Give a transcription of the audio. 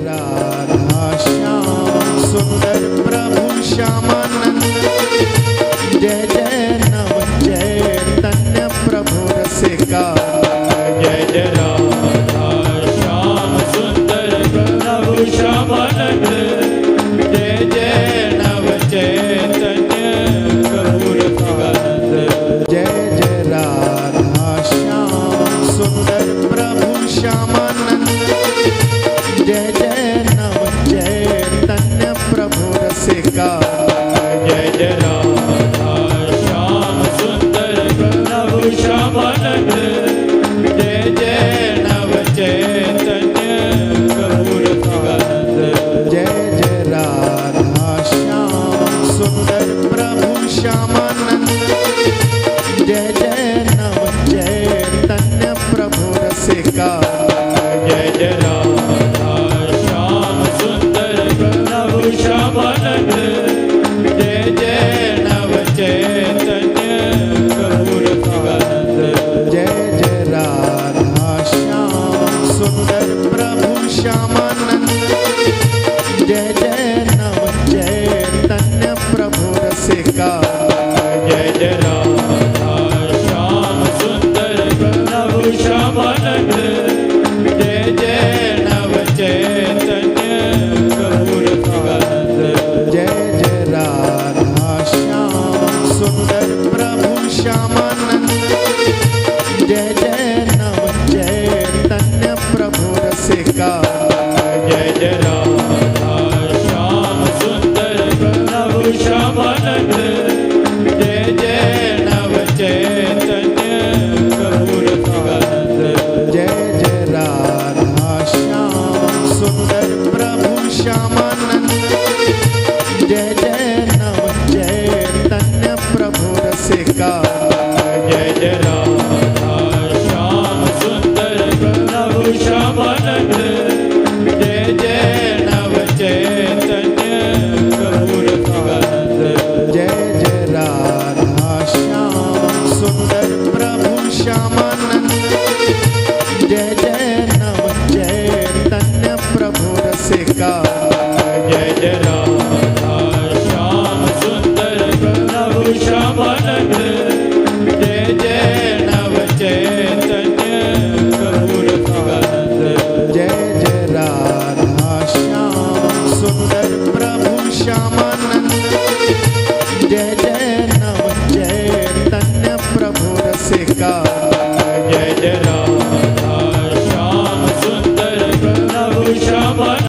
राधा श्याम सुंदर प्रभु श्यामानंद। जय जय नव चैतन्य प्रभु रसिका। जय जय राधा श्याम सुंदर प्रभु श्यामानंद। जय जय नव चैतन्य प्रभु रसिकानंद। जय जय राधा श्याम सुंदर प्रभु श्यामानंद। जय जय नव चैतन्य प्रभु रसिका। जय जय राधा श्याम सुंदर प्रभु श्यामानंद। जय जय नव चैतन्य प्रभु रसिकानंद। जय जय राधा श्याम सुंदर प्रभु श्यामानंद। जय जय नव चैतन्य प्रभु रसिका। जय जय राधा श्याम सुंदर प्रभु श्यामानंद। जय जय नव चैतन्य प्रभु रसिकानंद। जय जय राधा श्याम सुंदर प्रभु श्यामानंद। जय जय नव चैतन्य प्रभु रसिका। जय जय राधा श्याम सुंदर प्रभु श्यामानंद। जय जय नव चैतन्य प्रभु रसिकानंद। जय जय राधा श्याम सुंदर प्रभु श्यामानंद। जय जय नव चैतन्य प्रभु रसिका। जय जय राधा श्याम सुंदर प्रभु श्यामानंद। जय जय नव चैतन्य प्रभु रसिकानंद। जय जय राधा श्याम सुंदर प्रभु श्यामानंद। जय जय नव चैतन्य प्रभु रसिका। जय जय राधा श्याम सुंदर प्रभु श्यामानंद। जय जय नव चैतन्य प्रभु रसिकानंद। जय जय राधा श्याम सुंदर प्रभु श्यामानंद। जय जय नव चैतन्य प्रभु रसिका। जय जय राधा श्याम सुंदर प्रभु श्यामानंद। जय जय नव चैतन्य प्रभु रसिकानंद। जय जय राधा श्याम सुंदर प्रभु श्यामानंद। जय जय नव चैतन्य प्रभु रसिका। जय जय राधा श्याम सुंदर प्रभु श्यामानंद।